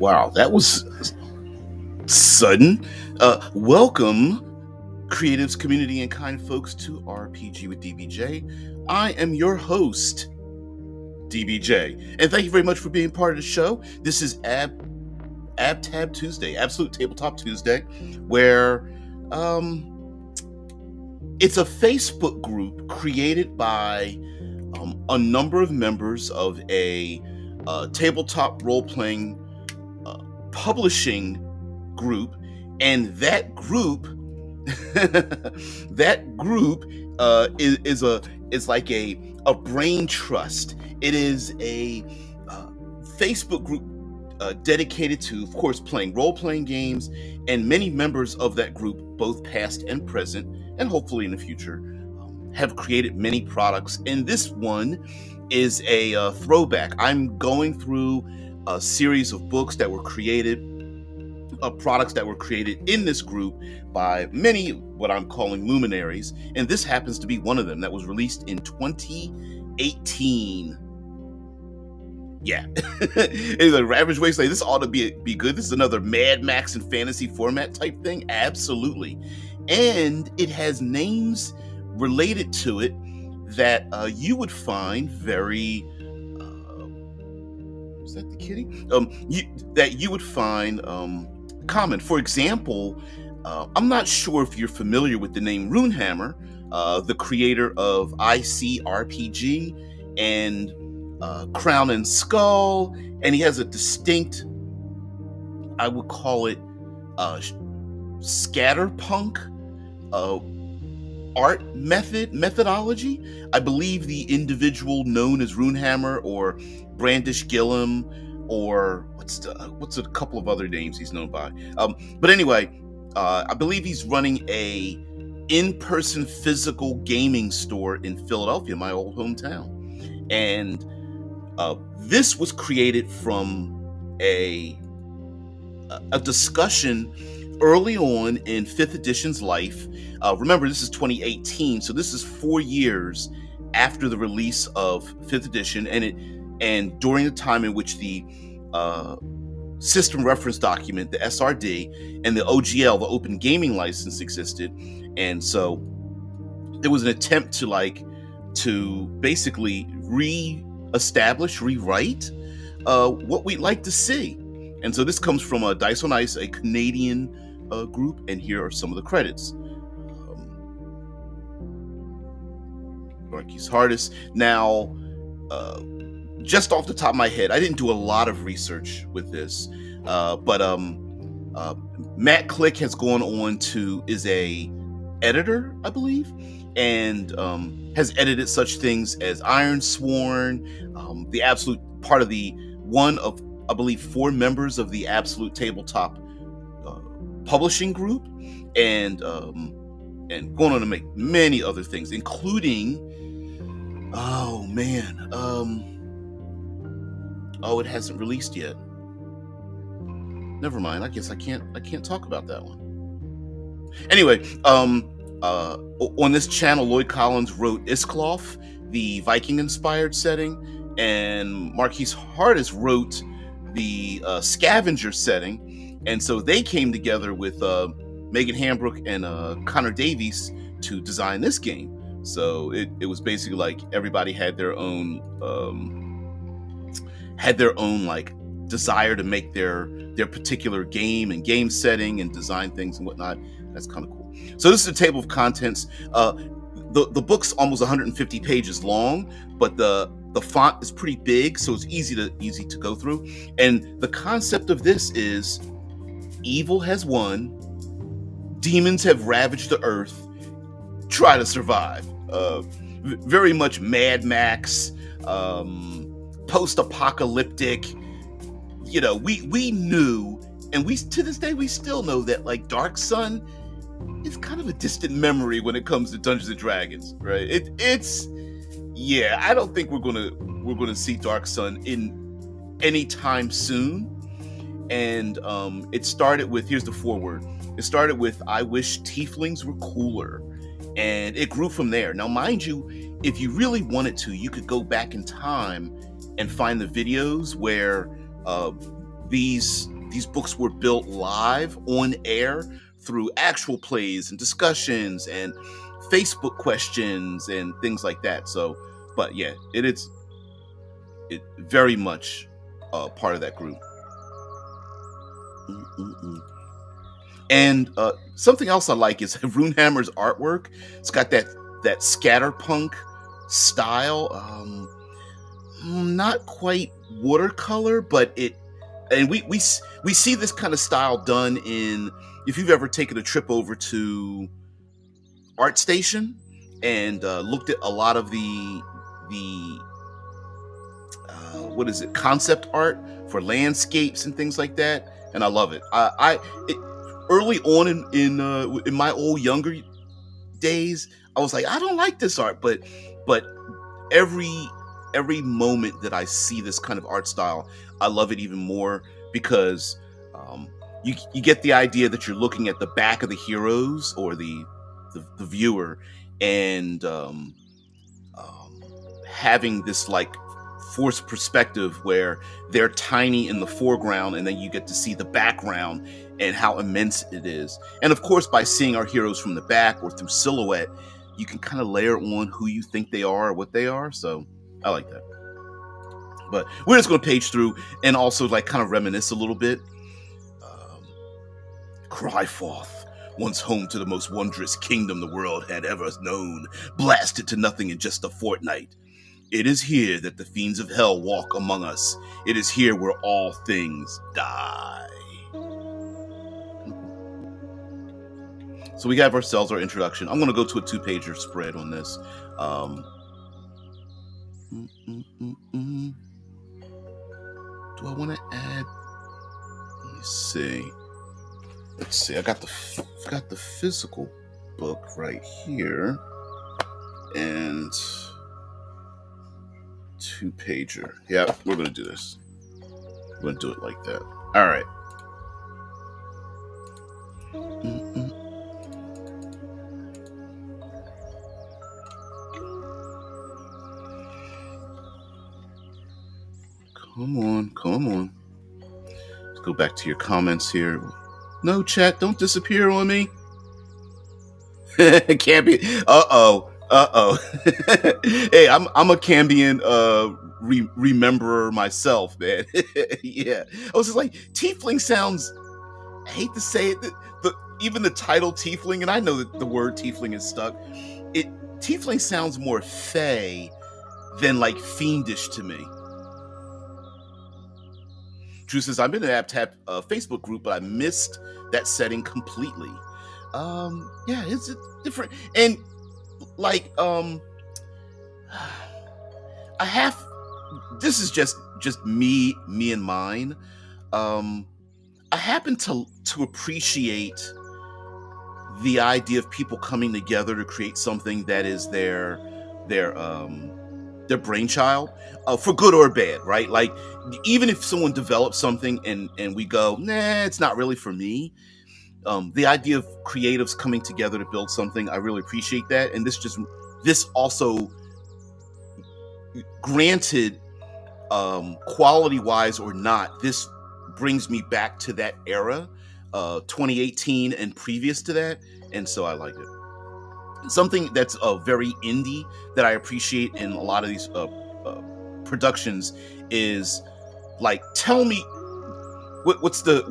Wow, that was sudden. Welcome, creatives, community, and kind folks, to RPG with DBJ. I am your host, DBJ, and thank you very much for being part of the show. This is AbTab Tuesday, Absolute Tabletop Tuesday, where it's a Facebook group created by a number of members of a tabletop role-playing publishing group, and that group is like a brain trust. It is a Facebook group dedicated to, of course, playing role-playing games, and many members of that group, both past and present, and hopefully in the future, have created many products. And this one is a throwback. I'm going through a series of books that were created, products that were created in this group by many what I'm calling luminaries, and this happens to be one of them that was released in 2018. Yeah. Anyway, Ravaged Wasteland, this ought to be good. This is another Mad Max and fantasy format type thing. Absolutely. And it has names related to it that you would find very is that the kitty? That you would find common. For example, I'm not sure if you're familiar with the name Runehammer, the creator of ICRPG and Crown and Skull, and he has a distinct, I would call it, scatterpunk art methodology. I believe the individual known as Runehammer or Brandish Gillum, or what's a couple of other names he's known by. But anyway, I believe he's running a in-person physical gaming store in Philadelphia, my old hometown. And this was created from a discussion early on in 5th edition's life. Remember, this is 2018, so this is 4 years after the release of 5th edition, and during the time in which the system reference document, the SRD, and the OGL, the Open Gaming License, existed. And so there was an attempt to basically rewrite what we'd like to see. And so this comes from Dice on Ice, a Canadian group, and here are some of the credits. Marquis Hardis. Now, just off the top of my head, I didn't do a lot of research with this, but Matt Click has gone on is a editor, I believe, and has edited such things as Iron Sworn, the absolute part of the one of, I believe, 4 members of the Absolute Tabletop publishing group, and going on to make many other things, including, it hasn't released yet. Never mind. I guess I can't talk about that one. Anyway, on this channel, Lloyd Collins wrote Isklof, the Viking-inspired setting, and Marquis Hardis wrote the Scavenger setting. And so they came together with Megan Hambrook and Connor Davies to design this game. So it was basically like everybody had their own like desire to make their particular game and game setting and design things and whatnot. That's kind of cool. So this is a table of contents. The book's almost 150 pages long, but the font is pretty big, so it's easy to go through. And the concept of this is evil has won, demons have ravaged the earth, try to survive. Very much Mad Max, post-apocalyptic. You know, we knew, and we to this day we still know that like Dark Sun is kind of a distant memory when it comes to Dungeons and Dragons, right? It's I don't think we're gonna see Dark Sun in any time soon. And it started with, here's the foreword. It started with, I wish tieflings were cooler. And it grew from there. Now, mind you, if you really wanted to, you could go back in time and find the videos where these books were built live on air through actual plays and discussions and Facebook questions and things like that. So, but yeah, it very much part of that group. And something else I like is Runehammer's artwork. It's got that scatterpunk style. Not quite watercolor, but we see this kind of style done in, if you've ever taken a trip over to ArtStation and looked at a lot of the what is it, concept art for landscapes and things like that, and I love it. Early on in my old younger days, I was like, I don't like this art, but every moment that I see this kind of art style, I love it even more, because you get the idea that you're looking at the back of the heroes or the viewer, and having this like forced perspective where they're tiny in the foreground, and then you get to see the background and how immense it is. And of course, by seeing our heroes from the back or through silhouette, you can kind of layer on who you think they are or what they are. So I like that. But we're just going to page through and also like kind of reminisce a little bit. Crifoth, once home to the most wondrous kingdom the world had ever known, blasted to nothing in just a fortnight. It is here that the fiends of hell walk among us. It is here where all things die. So we have ourselves our introduction. I'm going to go to a 2-pager spread on this. Do I want to add? Let me see. Let's see. I got the physical book right here, and 2-pager. Yeah, we're going to do this. We're going to do it like that. All right. Come on. Let's go back to your comments here. No, chat, don't disappear on me. Cambion. Uh-oh. Hey, I'm a Cambion rememberer myself, man. Yeah. I was just like, Tiefling sounds, I hate to say it, even the title Tiefling, and I know that the word Tiefling is stuck. Tiefling sounds more fey than like fiendish to me. Drew says, I'm in an AbTab Facebook group, but I missed that setting completely. Yeah, it's different. And like, this is just me and mine. I happen to appreciate the idea of people coming together to create something that is their brainchild, for good or bad, right? Like, even if someone develops something and we go, nah, it's not really for me. The idea of creatives coming together to build something, I really appreciate that. And this also, granted, quality-wise or not, this brings me back to that era, 2018 and previous to that, and so I like it. Something that's very indie that I appreciate in a lot of these productions is like, tell me what's the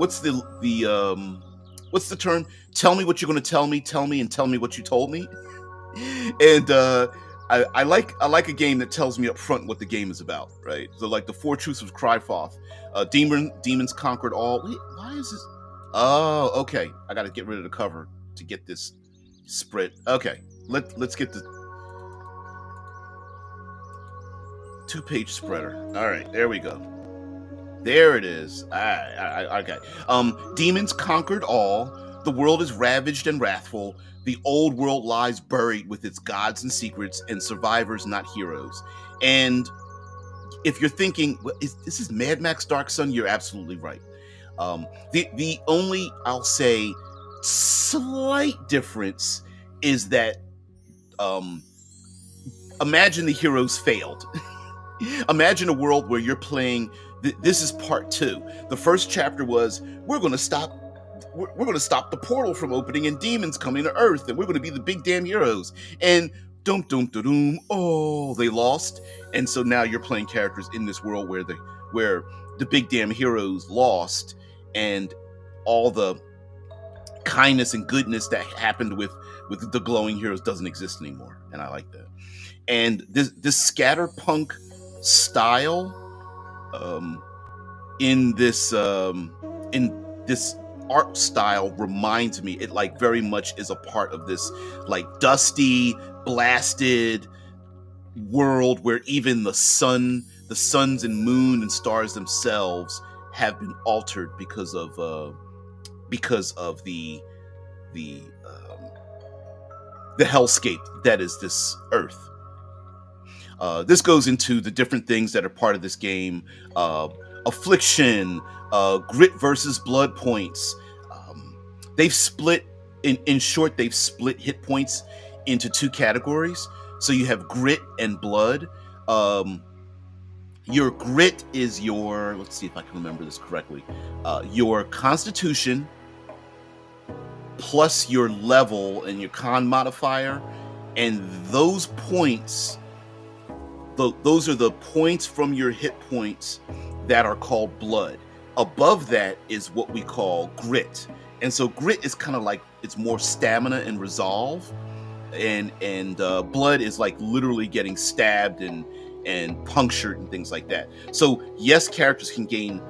term? Tell me what you're going to tell me, and tell me what you told me. And I like a game that tells me up front what the game is about, right? So like the 4 Truths of Crifoth, demons conquered all. Wait, why is this? Oh, okay. I got to get rid of the cover to get this spread. Okay, let's get the 2-page spreader. All right, there we go. There it is. Okay. Demons conquered all. The world is ravaged and wrathful. The old world lies buried with its gods and secrets, and survivors, not heroes. And if you're thinking, this is Mad Max Dark Sun, you're absolutely right. The only, I'll say, slight difference is that imagine the heroes failed. Imagine a world where you're playing This is part 2. The first chapter was we're going to stop. We're going to stop the portal from opening and demons coming to Earth, and we're going to be the big damn heroes. And doom doom doom. Oh, they lost, and so now you're playing characters in this world where the big damn heroes lost, and all the kindness and goodness that happened with the glowing heroes doesn't exist anymore, and I like that. And this scatterpunk style in this art style reminds me, it like very much is a part of this like dusty, blasted world where even the suns and moon and stars themselves have been altered because of the hellscape that is this Earth. This goes into the different things that are part of this game: affliction, grit versus blood points. They've split, in short, they've split hit points into 2 categories. So you have grit and blood. Your grit is your, let's see if I can remember this correctly, your constitution plus your level and your con modifier, and those points, those are the points from your hit points that are called blood. Above that is what we call grit, and so grit is kind of like, it's more stamina and resolve, and blood is like literally getting stabbed and punctured and things like that. So yes, characters can gain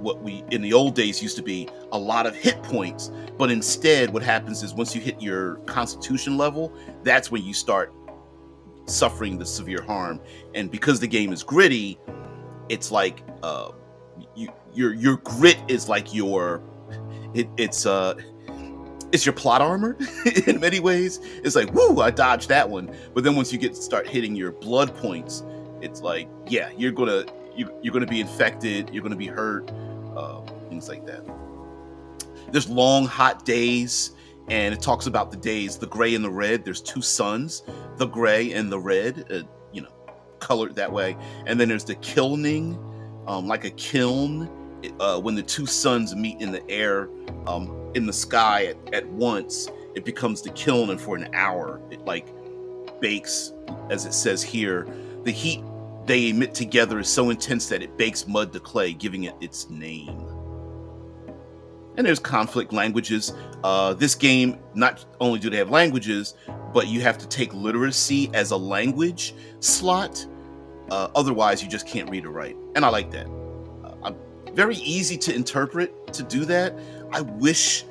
what we in the old days used to be a lot of hit points, but instead what happens is once you hit your constitution level, that's when you start suffering the severe harm. And because the game is gritty, it's like your grit is like it's your plot armor in many ways. It's like, woo, I dodged that one. But then once you start hitting your blood points, it's like, yeah, you're gonna be infected, you're gonna be hurt, things like that. There's long, hot days, and it talks about the days, the gray and the red. There's 2 suns, the gray and the red, colored that way. And then there's the kilning, like a kiln, when the 2 suns meet in the air, in the sky at once, it becomes the kiln, and for an hour, it like bakes, as it says here. The heat they emit together is so intense that it bakes mud to clay, giving it its name. And there's conflict languages. This game, not only do they have languages, but you have to take literacy as a language slot. Otherwise, you just can't read or write. And I like that. Very easy to interpret to do that. I wish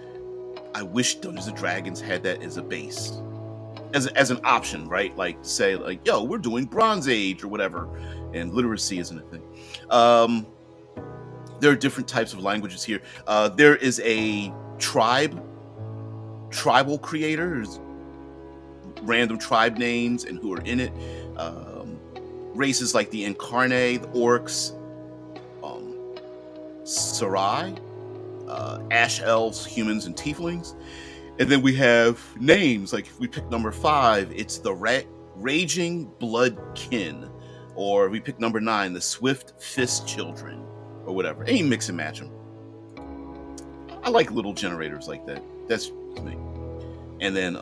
Dungeons and Dragons had that as a base, as an option, right? Like to say, like, yo, we're doing Bronze Age or whatever, and literacy isn't a thing. There are different types of languages here. There is a tribal creator. There's random tribe names and who are in it. Races like the Incarnate, the Orcs, Sarai, Ash Elves, Humans, and Tieflings. And then we have names, like if we pick number 5, it's the Raging Bloodkin. Or we pick number 9, the Swift Fist Children, or whatever. And you mix and match them. I like little generators like that. That's me. And then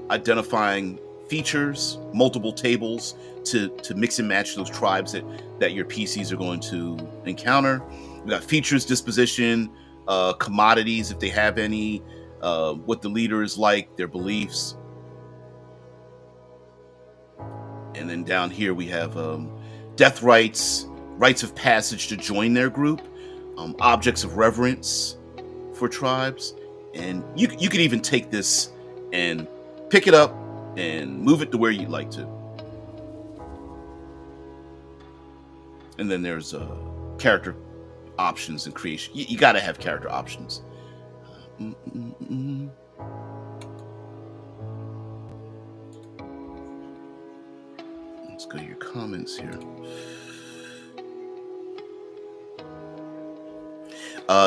identifying features, multiple tables to mix and match those tribes that your PCs are going to encounter. We got features, disposition, commodities if they have any, what the leader is like, their beliefs. And then down here we have death rights, rites of passage to join their group, objects of reverence for tribes. And you could even take this and pick it up and move it to where you'd like to. And then there's character options and creation. You got to have character options. Let's go to your comments here.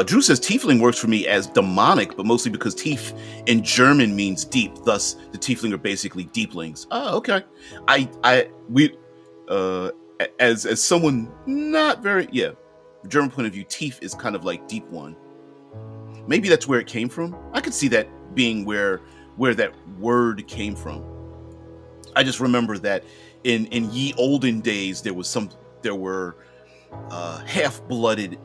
Drew says Tiefling works for me as demonic, but mostly because Tief in German means deep. Thus, the Tiefling are basically deeplings. Oh, okay. As someone not very, German point of view, Tief is kind of like deep one. Maybe that's where it came from. I could see that being where that word came from. I just remember that in ye olden days there were half-blooded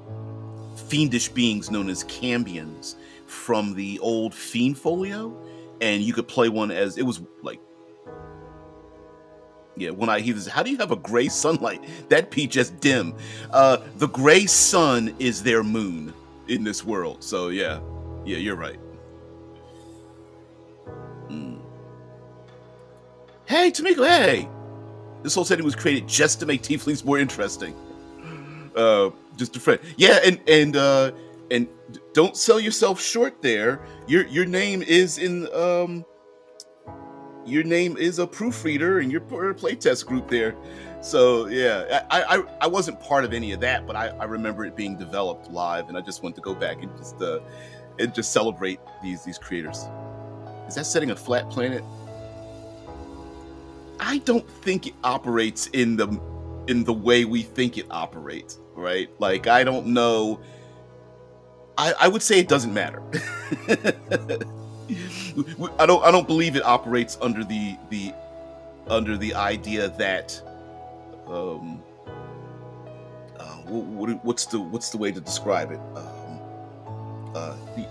fiendish beings known as cambions from the old Fiend folio, and you could play one as, it was like, yeah, he was, how do you have a gray sunlight? That'd be just dim. The gray sun is their moon in this world. So yeah, you're right. Hey, Tamiko, hey! This whole setting was created just to make tieflings more interesting. Just a friend. Yeah, and don't sell yourself short there. Your name is in your name is a proofreader in your playtest group there. So yeah, I wasn't part of any of that, but I remember it being developed live, and I just wanted to go back and just celebrate these creators. Is that setting a flat planet? I don't think it operates in the way we think it operates, right? Like, I don't know. I would say it doesn't matter. I don't believe it operates under the idea that what's the way to describe it?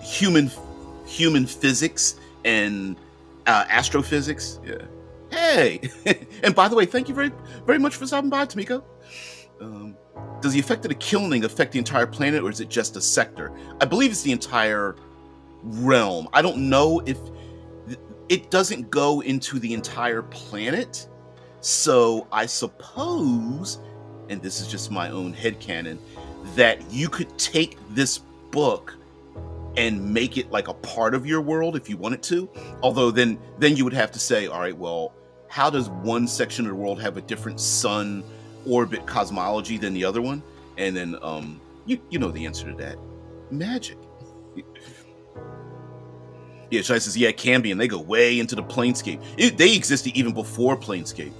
Human physics and astrophysics. Yeah. Hey, and by the way, thank you very, very much for stopping by, Tamiko. Does the effect of the kilning affect the entire planet, or is it just a sector? I believe it's the entire realm. I don't know if it doesn't go into the entire planet. So I suppose, and this is just my own headcanon, that you could take this book and make it like a part of your world if you wanted to. Although then you would have to say, all right, well, how does one section of the world have a different sun orbit cosmology than the other one? And then you know the answer to that. Magic. Yeah, Shai says, yeah, Cambion, they go way into the Planescape. They existed even before Planescape.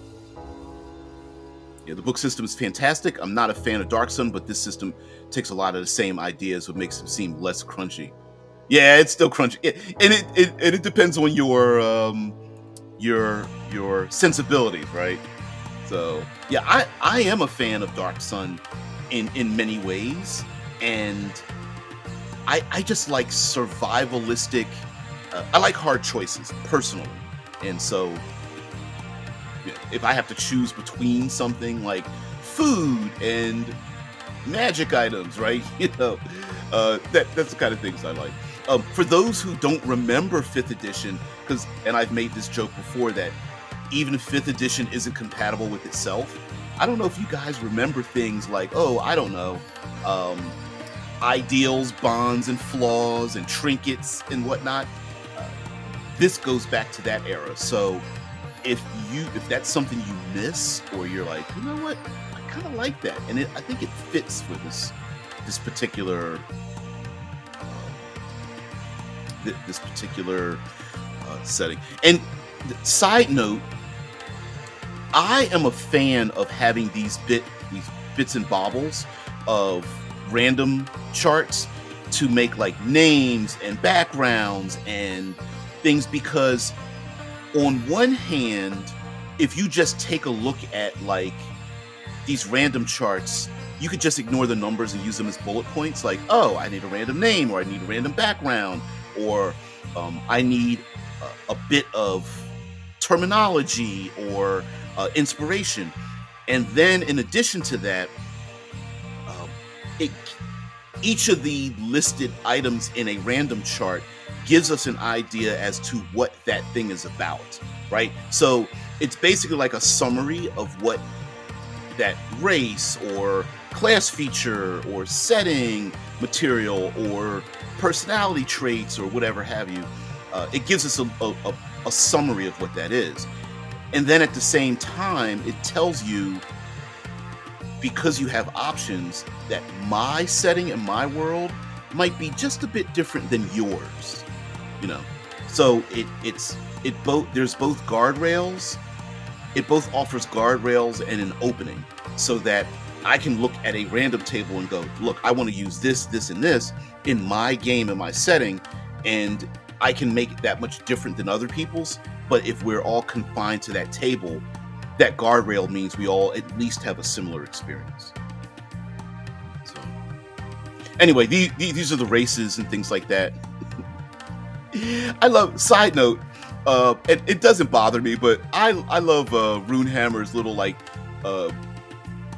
Yeah, the book system is fantastic. I'm not a fan of Dark Sun, but this system takes a lot of the same ideas, what makes them seem less crunchy. Yeah, it's still crunchy, it depends on your sensibilities, right? So yeah, I am a fan of Dark Sun in many ways, and I just like survivalistic. I like hard choices personally, and so if I have to choose between something like food and magic items, right? That's the kind of things I like. For those who don't remember 5th edition, and I've made this joke before, that even if 5th edition isn't compatible with itself, I don't know if you guys remember things like, I don't know, ideals, bonds, and flaws, and trinkets and whatnot. This goes back to that era. So if that's something you miss, or you're like, you know what, I kind of like that, and I think it fits for this particular setting. And side note, I am a fan of having these bits and bobbles of random charts to make like names and backgrounds and things, because on one hand, if you just take a look at like these random charts, you could just ignore the numbers and use them as bullet points, like, I need a random name, or I need a random background, or I need a bit of terminology or inspiration. And then in addition to that, each of the listed items in a random chart gives us an idea as to what that thing is about, right? So it's basically like a summary of what that race or class feature or setting material or personality traits or whatever have you. It gives us a summary of what that is. And then at the same time, it tells you, because you have options, that my setting and my world might be just a bit different than yours, So there's both guardrails. It both offers guardrails and an opening, so that I can look at a random table and go, look, I want to use this, this, and this in my game, in my setting, and I can make it that much different than other people's. But if we're all confined to that table, that guardrail means we all at least have a similar experience. So anyway, these are the races and things like that. I love, side note, it doesn't bother me, but I love Runehammer's little like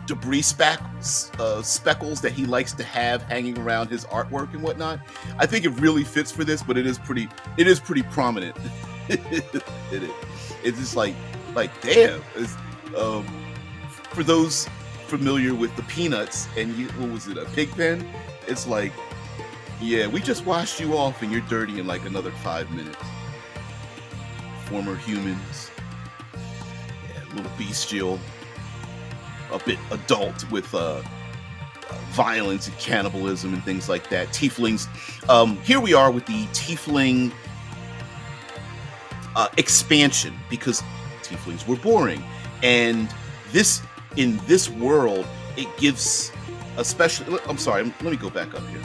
debris speckles that he likes to have hanging around his artwork and whatnot. I think it really fits for this, but it is pretty prominent. It is. It's just like damn. It's, for those familiar with the Peanuts and what was it, a pig pen? It's like, yeah, we just washed you off and you're dirty in like another 5 minutes. Former humans, yeah, little bestial, a bit adult with violence and cannibalism and things like that. Tieflings. Here we are with the Tiefling expansion, because Tieflings were boring, and in this world it gives, especially. I'm sorry. Let me go back up here.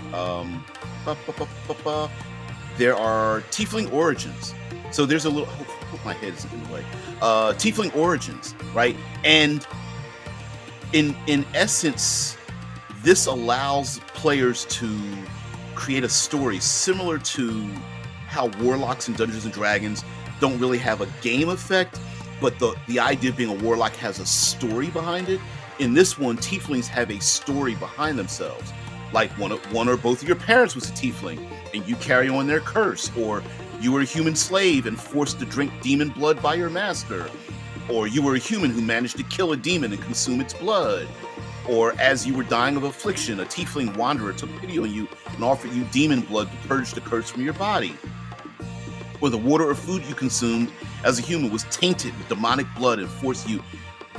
There are Tiefling origins. So there's a little. Hope my head isn't in the way. Tiefling origins, right? And in essence, this allows players to create a story similar to how warlocks in Dungeons and Dragons don't really have a game effect, but the idea of being a warlock has a story behind it. In this one, Tieflings have a story behind themselves. Like one or both of your parents was a Tiefling, and you carry on their curse, or you were a human slave and forced to drink demon blood by your master, or you were a human who managed to kill a demon and consume its blood, or as you were dying of affliction, a Tiefling wanderer took pity on you and offered you demon blood to purge the curse from your body, or the water or food you consumed as a human was tainted with demonic blood and forced you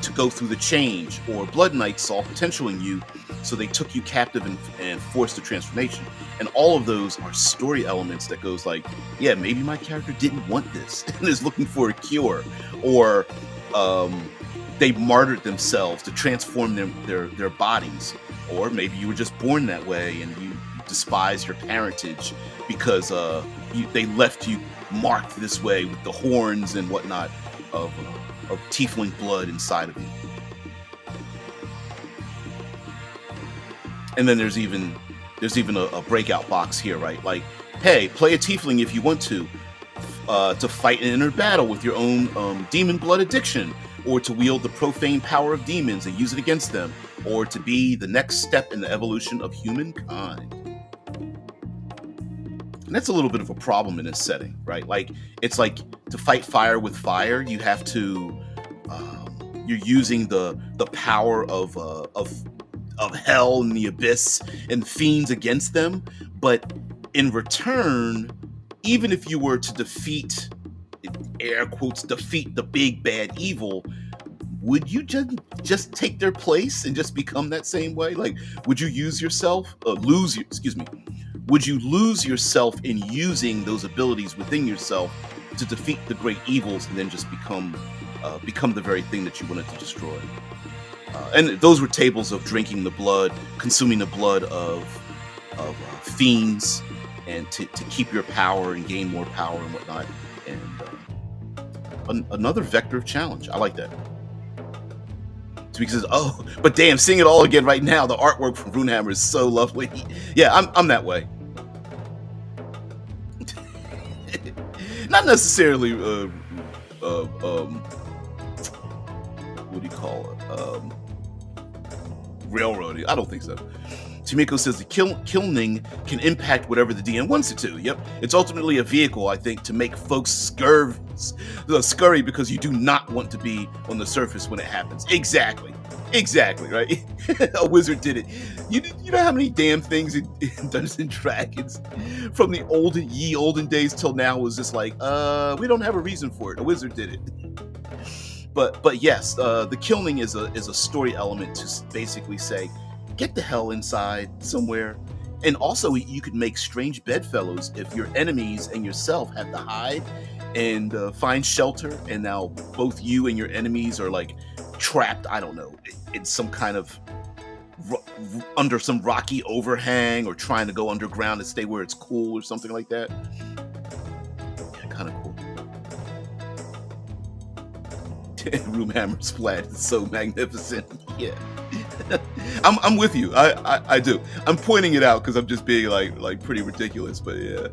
to go through the change, or Blood Knights saw potential in you, so they took you captive and forced the transformation. And all of those are story elements that goes like, yeah, maybe my character didn't want this and is looking for a cure, or they martyred themselves to transform their bodies, or maybe you were just born that way and you despise your parentage because they left you marked this way with the horns and whatnot of Tiefling blood inside of you. And then there's even a breakout box here, right? Like, hey, play a Tiefling if you want to fight an inner battle with your own demon blood addiction, or to wield the profane power of demons and use it against them, or to be the next step in the evolution of humankind. And that's a little bit of a problem in this setting, right? Like, it's like to fight fire with fire, you have to you're using the power of hell and the abyss and fiends against them, but in return, even if you were to defeat, air quotes, defeat the big bad evil, would you just take their place and just become that same way? Like, would you lose yourself in using those abilities within yourself to defeat the great evils and then just become the very thing that you wanted to destroy? And those were tables of drinking the blood, consuming the blood of fiends, and to keep your power and gain more power and whatnot. And another vector of challenge. I like that. Because but damn, seeing it all again right now, the artwork from Runehammer is so lovely. Yeah, I'm that way. Not necessarily what do you call it? Railroading. I don't think so. Timiko says the kilning can impact whatever the DM wants it to. Yep. It's ultimately a vehicle, I think, to make folks scurry because you do not want to be on the surface when it happens. Exactly, right? A wizard did it. You know how many damn things in Dungeons and Dragons from the olden days till now was just like, we don't have a reason for it. A wizard did it. But yes, the killing is a story element to basically say, get the hell inside somewhere. And also, you could make strange bedfellows if your enemies and yourself have to hide and find shelter, and now both you and your enemies are like trapped, I don't know, in some kind of under some rocky overhang, or trying to go underground and stay where it's cool or something like that. Yeah, kind of cool. Roomhammer Splat is so magnificent. Yeah. I'm with you. I do. I'm pointing it out because I'm just being like pretty ridiculous, but yeah.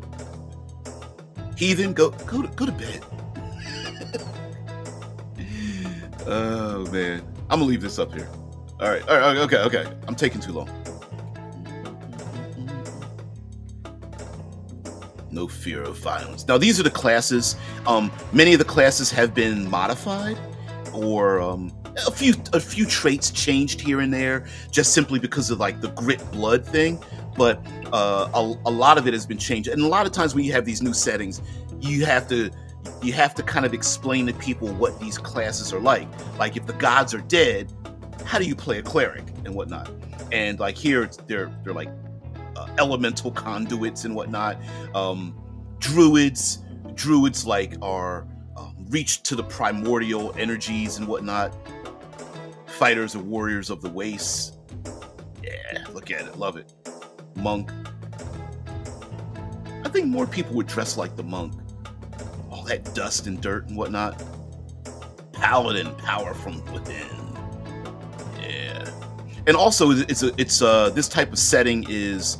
Heathen, go to bed. Oh man, I'm gonna leave this up here. All right, okay. I'm taking too long. No fear of violence. Now these are the classes. Many of the classes have been modified, or a few traits changed here and there, just simply because of like the grit blood thing. But a lot of it has been changed, and a lot of times when you have these new settings, you have to kind of explain to people what these classes are like. Like if the gods are dead, how do you play a cleric and whatnot? And like here, they're like elemental conduits and whatnot. Druids like are reach to the primordial energies and whatnot. Fighters or warriors of the wastes. Yeah, look at it, love it. Monk. I think more people would dress like the monk. All that dust and dirt and whatnot. Paladin, power from within. Yeah. And also, it's this type of setting is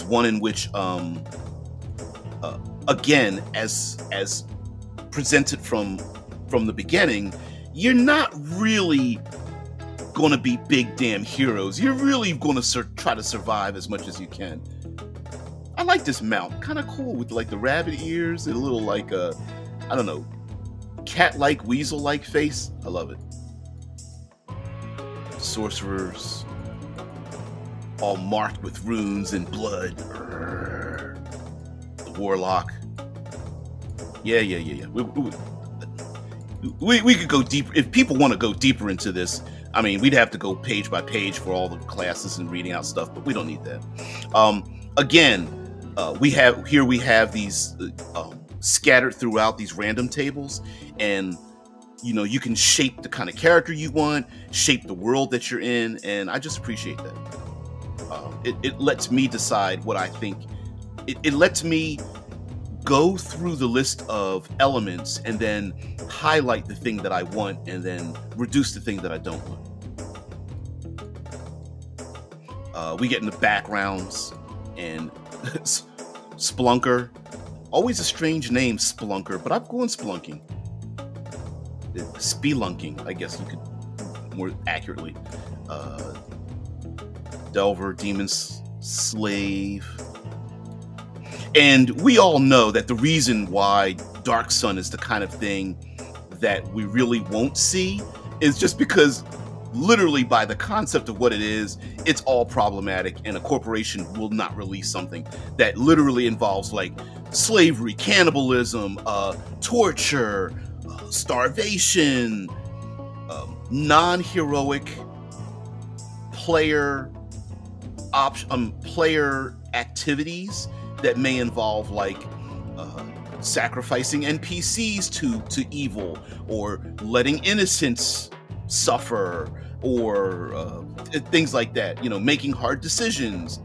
one in which again, as presented from the beginning, you're not really going to be big damn heroes. You're really going to try to survive as much as you can. I like this mount, kind of cool, with like the rabbit ears and a little like I don't know, cat-like, weasel-like face. I love it. Sorcerers, all marked with runes and blood. The warlock. Yeah. We could go deeper if people want to go deeper into this. I mean, we'd have to go page by page for all the classes and reading out stuff, but we don't need that. Again, we have these scattered throughout these random tables, and you can shape the kind of character you want, shape the world that you're in, and I just appreciate that. It lets me decide what I think. It lets me go through the list of elements and then highlight the thing that I want and then reduce the thing that I don't want. We get in the backgrounds, and Splunker. Always a strange name, Splunker, but I'm going Splunking. Spelunking, I guess you could more accurately. Delver, Demon Slave. And we all know that the reason why Dark Sun is the kind of thing that we really won't see is just because literally by the concept of what it is, it's all problematic, and a corporation will not release something that literally involves like slavery, cannibalism, torture, starvation, non-heroic player activities that may involve like sacrificing NPCs to evil, or letting innocents suffer, or things like that. Making hard decisions,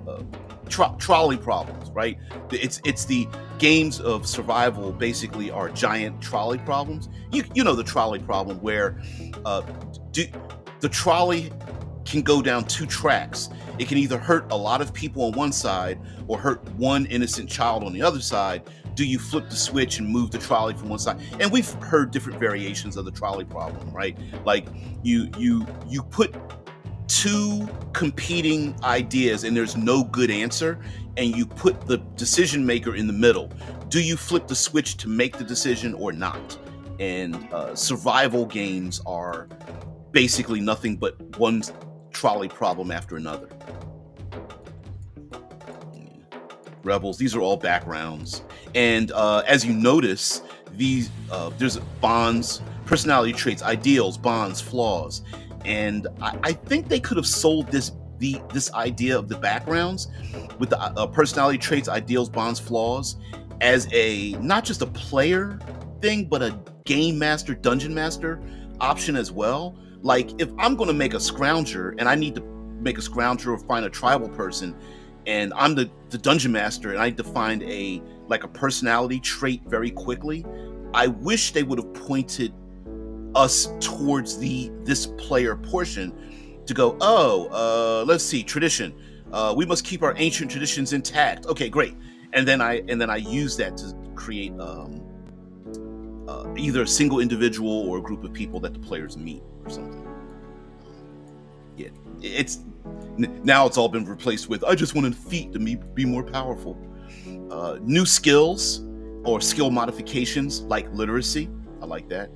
trolley problems, right? It's the games of survival basically are giant trolley problems. You know the trolley problem where the trolley can go down two tracks. It can either hurt a lot of people on one side or hurt one innocent child on the other side. Do you flip the switch and move the trolley from one side? And we've heard different variations of the trolley problem, right? Like you put two competing ideas and there's no good answer, and you put the decision maker in the middle. Do you flip the switch to make the decision or not? And survival games are basically nothing but one trolley problem after another. Rebels, these are all backgrounds. And as you notice, these there's bonds, personality traits, ideals, bonds, flaws. And I think they could have sold this idea of the backgrounds with the personality traits, ideals, bonds, flaws as a not just a player thing, but a game master, dungeon master option as well. Like if I'm going to make a scrounger and I need to make a scrounger or find a tribal person, and I'm the dungeon master, and I defined a personality trait very quickly. I wish they would have pointed us towards this player portion to go, let's see, tradition. We must keep our ancient traditions intact. Okay, great. And then I use that to create either a single individual or a group of people that the players meet or something. Yeah, now it's all been replaced with, I just wanted feat to be more powerful. New skills or skill modifications like literacy. I like that.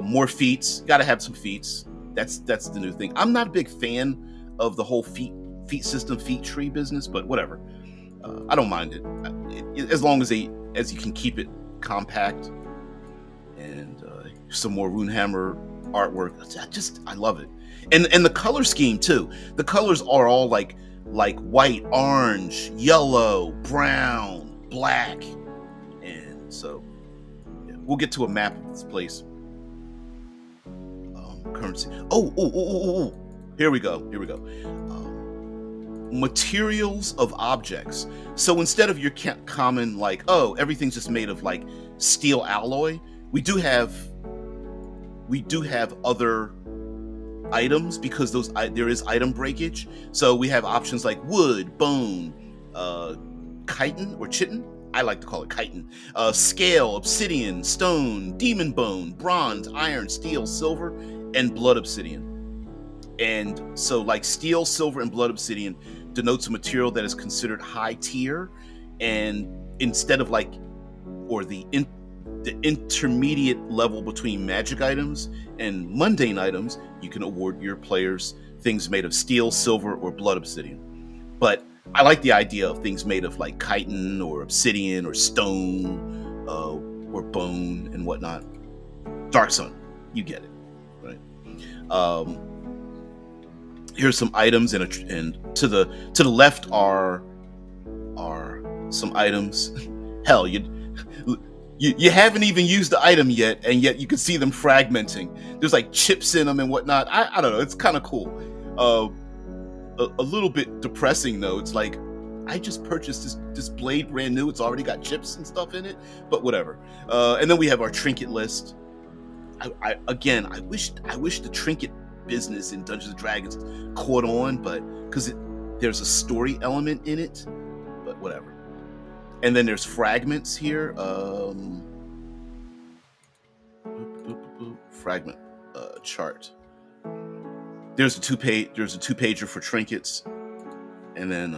More feats. Got to have some feats. That's the new thing. I'm not a big fan of the whole feat system, feat tree business, but whatever. I don't mind it as long as you can keep it compact. And some more Runehammer artwork. I love it. And the color scheme too. The colors are all like white, orange, yellow, brown, black. And so yeah, we'll get to a map of this place. Currency. Oh. Here we go. Materials of objects. So instead of your common everything's just made of steel alloy, we do have other items because there is item breakage. So we have options like wood, bone, chitin or chitin. I like to call it chitin. Scale, obsidian, stone, demon bone, bronze, iron, steel, silver, and blood obsidian. And so steel, silver, and blood obsidian denotes a material that is considered high tier, and instead of the intermediate level between magic items and mundane items, you can award your players things made of steel, silver, or blood obsidian. But I like the idea of things made of chitin or obsidian or stone or bone and whatnot. Dark Sun, you get it, right? Here's some items, and to the left are some items. Hell, you haven't even used the item yet, and yet you can see them fragmenting. There's chips in them and whatnot. I don't know. It's kind of cool. A little bit depressing though. It's I just purchased this blade brand new. It's already got chips and stuff in it, but whatever. And then we have our trinket list. I wish the trinket business in Dungeons & Dragons caught on, but because there's a story element in it, but whatever. And then there's fragments here. Fragment chart. There's a two-pager for trinkets, and then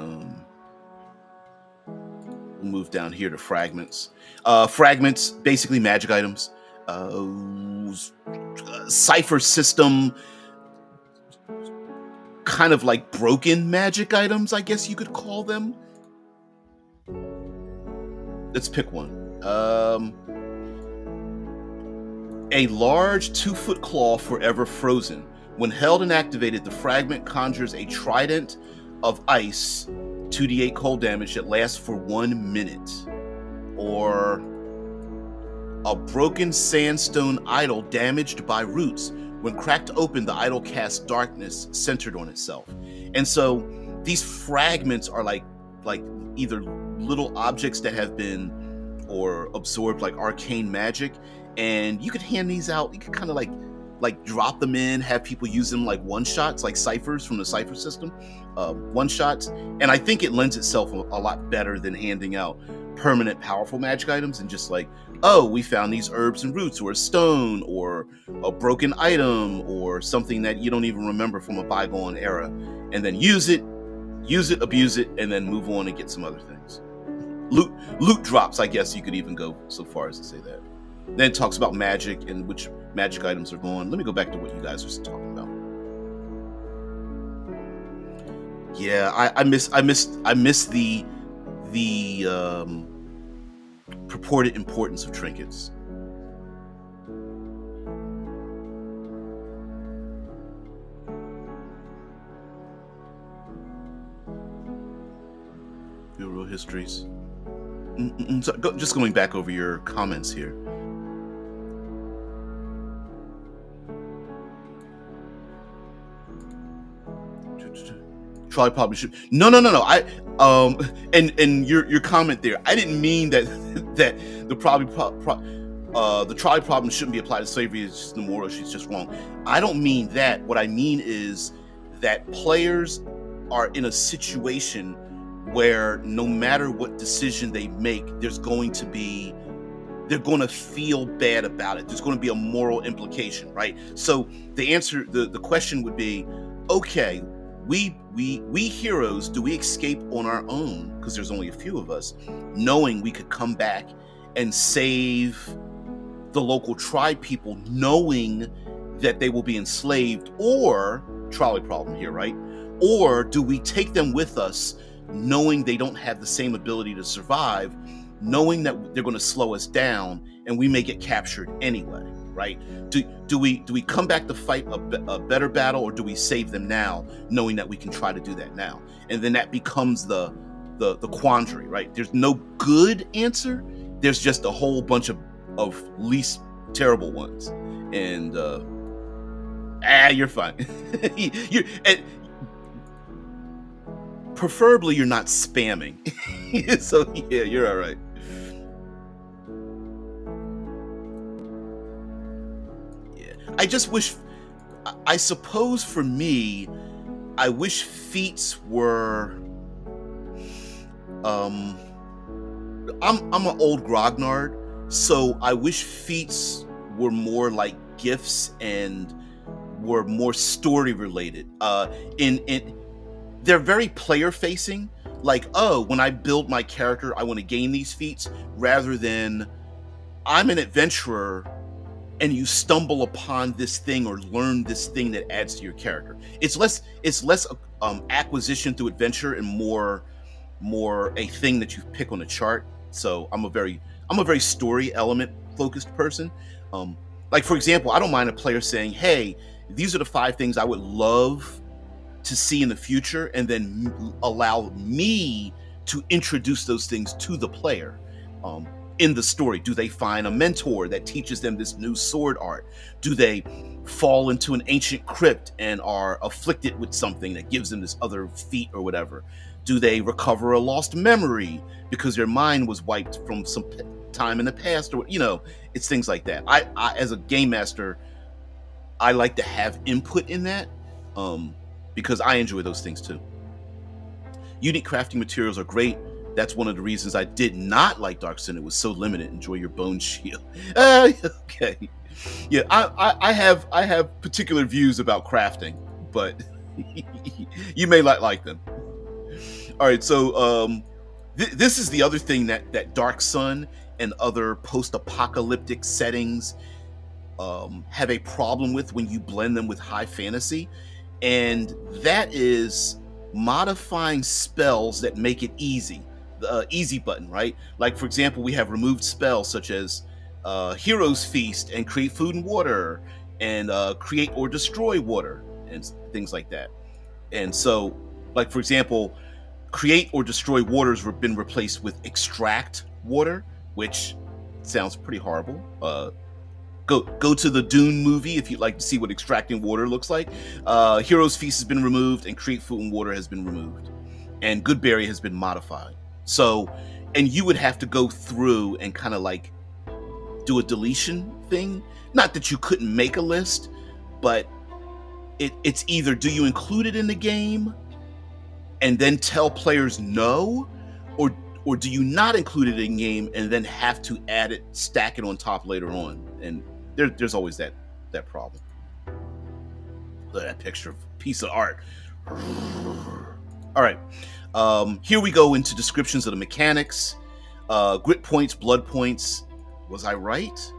we'll move down here to fragments. Fragments, basically magic items. Cipher system, kind of broken magic items, I guess you could call them. Let's pick one. A large 2-foot claw forever frozen. When held and activated, the fragment conjures a trident of ice, 2d8 cold damage that lasts for 1 minute. Or a broken sandstone idol damaged by roots. When cracked open, the idol casts darkness centered on itself. And so these fragments are either little objects that have been or absorbed arcane magic, and you could hand these out. You could kind of drop them in, have people use them one shots, ciphers from the cipher system, one shots. And I think it lends itself a lot better than handing out permanent powerful magic items and just we found these herbs and roots, or a stone, or a broken item, or something that you don't even remember from a bygone era, and then use it, abuse it, and then move on and get some other things. Loot drops, I guess you could even go so far as to say that. Then it talks about magic and which magic items are gone. Let me go back to what you guys are talking about. Yeah, I miss the purported importance of trinkets. Real histories. So just going back over your comments here. Trolley problem should no. I and your comment there. I didn't mean that that the the trolley problem shouldn't be applied to slavery. It's just immoral. She's just wrong. I don't mean that. What I mean is that players are in a situation where no matter what decision they make, they're going to feel bad about it. There's going to be a moral implication, right? So the answer, the question would be, okay, we heroes, do we escape on our own, because there's only a few of us, knowing we could come back and save the local tribe people, knowing that they will be enslaved, or trolley problem here, right? Or do we take them with us, knowing they don't have the same ability to survive, knowing that they're going to slow us down and we may get captured anyway, right? Do we come back to fight a better battle, or do we save them now, knowing that we can try to do that now? And then that becomes the quandary, right? There's no good answer. There's just a whole bunch of least terrible ones. And you're fine. And preferably you're not spamming. So yeah, you're all right. Yeah, I just wish, I suppose for me, I wish feats were I'm an old grognard, so I wish feats were more like gifts and were more story related. They're very player facing, like, oh, when I build my character, I want to gain these feats, rather than I'm an adventurer and you stumble upon this thing or learn this thing that adds to your character. It's less acquisition through adventure and more a thing that you pick on a chart. So I'm a very story element focused person. Like, for example, I don't mind a player saying, hey, these are the 5 things I would love to see in the future, and then allow me to introduce those things to the player. In the story, do they find a mentor that teaches them this new sword art? Do they fall into an ancient crypt and are afflicted with something that gives them this other feat or whatever? Do they recover a lost memory because their mind was wiped from some time in the past? Or, it's things like that. I as a game master, I like to have input in that, because I enjoy those things too. Unique crafting materials are great. That's one of the reasons I did not like Dark Sin. It was so limited. Enjoy your bone shield. Okay. Yeah, I have particular views about crafting, but you may not like them. All right, so this is the other thing that Dark Sun and other post-apocalyptic settings have a problem with when you blend them with high fantasy, and that is modifying spells that make it easy. The easy button, right? Like, for example, we have removed spells such as Hero's Feast and Create Food and Water, and Create or Destroy Water, and things like that. And so, like, for example, Create or Destroy Waters have been replaced with Extract Water, which sounds pretty horrible. Go to the Dune movie if you'd like to see what extracting water looks like. Hero's Feast has been removed, and Create Food and Water has been removed, and Goodberry has been modified. So, and you would have to go through and kind of like do a deletion thing. Not that you couldn't make a list, but it's either do you include it in the game and then tell players no, or do you not include it in game and then have to add it, stack it on top later on? And there's always that problem. Look at that picture of piece of art. All right. Here we go into descriptions of the mechanics. Grit points, blood points. Was I right?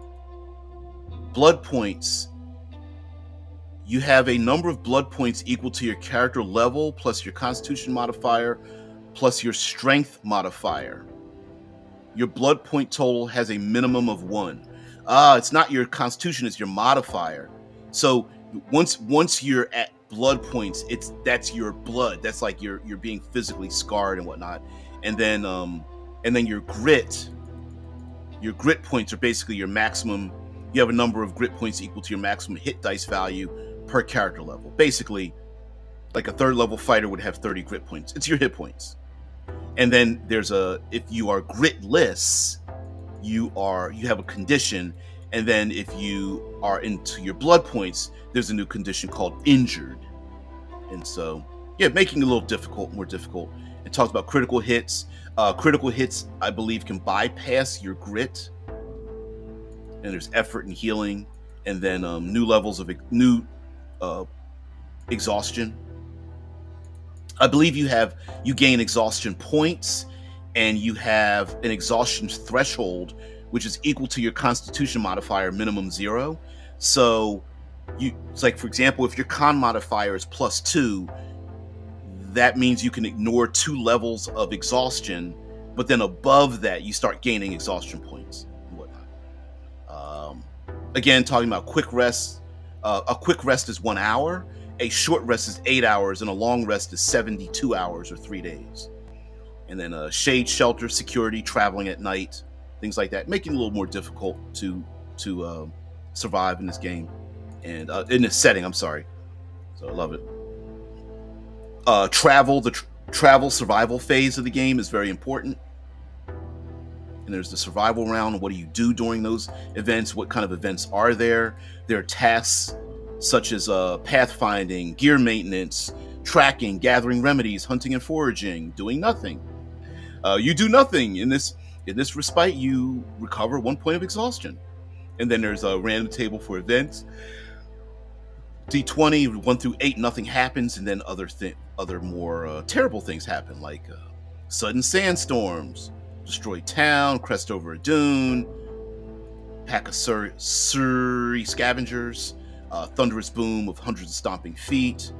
Blood points. You have a number of blood points equal to your character level, plus your constitution modifier, plus your strength modifier. Your blood point total has a minimum of 1. It's not your constitution, it's your modifier. So once you're at blood points, that's your blood. That's like you're being physically scarred and whatnot. And then your grit points are basically your maximum. You have a number of grit points equal to your maximum hit dice value per character level. Basically, like a third level fighter would have 30 grit points. It's your hit points. And then there's if you are gritless, you have a condition. And then if you are into your blood points, there's a new condition called injured. And so, yeah, making it a little more difficult. It talks about critical hits. Critical hits, I believe, can bypass your grit. And there's effort and healing. And then new levels of exhaustion. I believe you gain exhaustion points, and you have an exhaustion threshold, which is equal to your constitution modifier minimum 0. So it's like, for example, if your con modifier is +2, that means you can ignore 2 levels of exhaustion, but then above that you start gaining exhaustion points and whatnot. Again, talking about quick rest. A quick rest is 1 hour, a short rest is 8 hours, and a long rest is 72 hours or 3 days. And then shade, shelter, security, traveling at night, things like that, making it a little more difficult to survive in this game and in this setting. I'm sorry. So I love it. The travel survival phase of the game is very important. And there's the survival round. What do you do during those events? What kind of events are there? There are tasks such as pathfinding, gear maintenance, tracking, gathering remedies, hunting and foraging, doing nothing. You do nothing. In this respite, you recover 1 point of exhaustion. And then there's a random table for events. D20, 1 through 8, nothing happens, and then other more terrible things happen, like sudden sandstorms, destroy town, crest over a dune, pack of Surrey scavengers, thunderous boom of hundreds of stomping feet,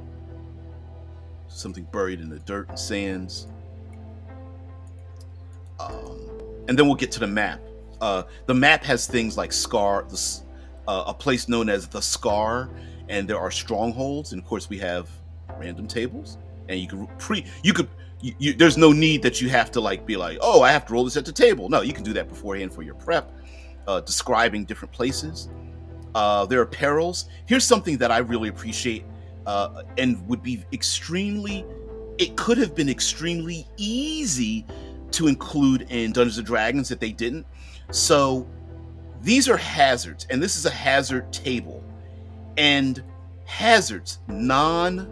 something buried in the dirt and sands. And then we'll get to the map. The map has things like a place known as the Scar, and there are strongholds, and of course we have random tables, and there's no need that you have to be like, oh, I have to roll this at the table. No, you can do that beforehand for your prep, describing different places. There are perils. Here's something that I really appreciate, and would be it could have been extremely easy to include in Dungeons & Dragons that they didn't. So these are hazards, and this is a hazard table. And hazards, non-monster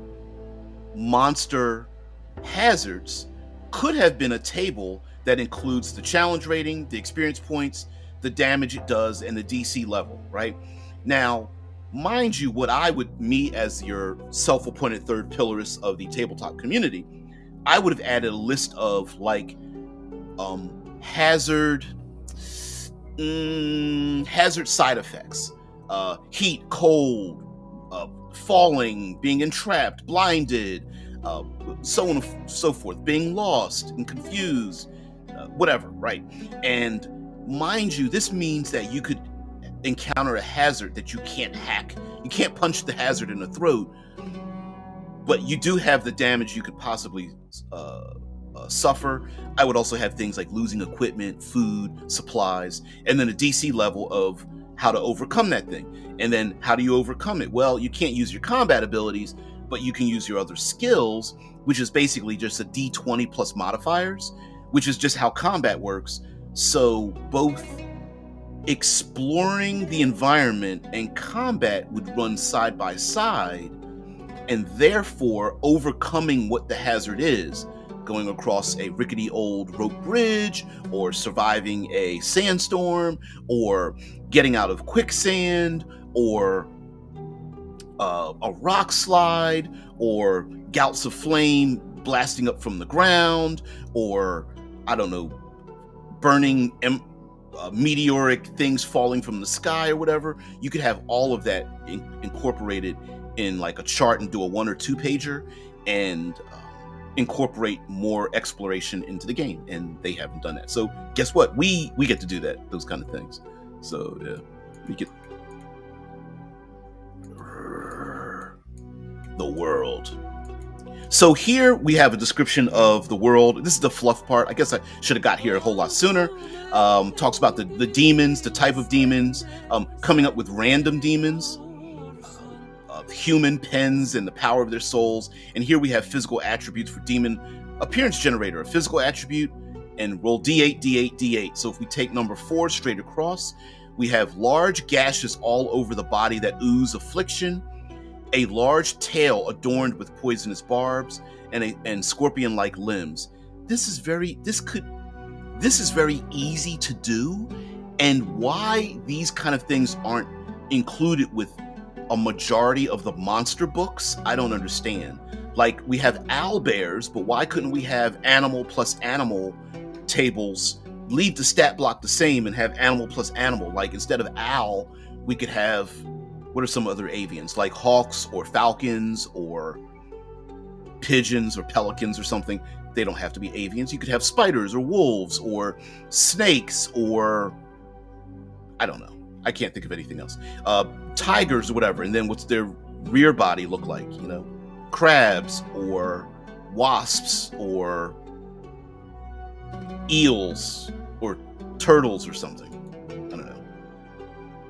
hazards, could have been a table that includes the challenge rating, the experience points, the damage it does, and the DC level, right? Now, mind you, me as your self-appointed third pillarist of the tabletop community, I would have added a list of hazard side effects. Heat, cold, falling, being entrapped, blinded, so on and so forth, being lost and confused, whatever, right? And mind you, this means that you could encounter a hazard that you can't hack. You can't punch the hazard in the throat, but you do have the damage you could possibly suffer. I would also have things like losing equipment, food, supplies, and then a DC level of how to overcome that thing. And then how do you overcome it? Well, you can't use your combat abilities, but you can use your other skills, which is basically just a D20 plus modifiers, which is just how combat works. So both exploring the environment and combat would run side by side, and therefore overcoming what the hazard is, going across a rickety old rope bridge, or surviving a sandstorm, or getting out of quicksand, or a rock slide, or gouts of flame blasting up from the ground, or, I don't know, burning meteoric things falling from the sky or whatever. You could have all of that incorporated in like a chart and do a 1 or 2 pager and incorporate more exploration into the game, and they haven't done that. So guess what? We get to do that, those kind of things. So yeah, we get the world. So here we have a description of the world. This is the fluff part. I guess I should have got here a whole lot sooner. Talks about the demons, the type of demons, coming up with random demons, human pens and the power of their souls. And here we have physical attributes for demon appearance generator, a physical attribute, and roll d8, d8, d8. So if we take number 4 straight across, we have large gashes all over the body that ooze affliction, a large tail adorned with poisonous barbs, and scorpion-like limbs. This is very easy to do, and why these kind of things aren't included with a majority of the monster books, I don't understand. Like, we have owlbears, but why couldn't we have animal plus animal tables, leave the stat block the same and have animal plus animal? Like, instead of owl, we could have, what are some other avians, like hawks or falcons or pigeons or pelicans or something. They don't have to be avians. You could have spiders or wolves or snakes or, I don't know, I can't think of anything else. Tigers or whatever. And then what's their rear body look like? You know, crabs or wasps or eels or turtles or something. I don't know.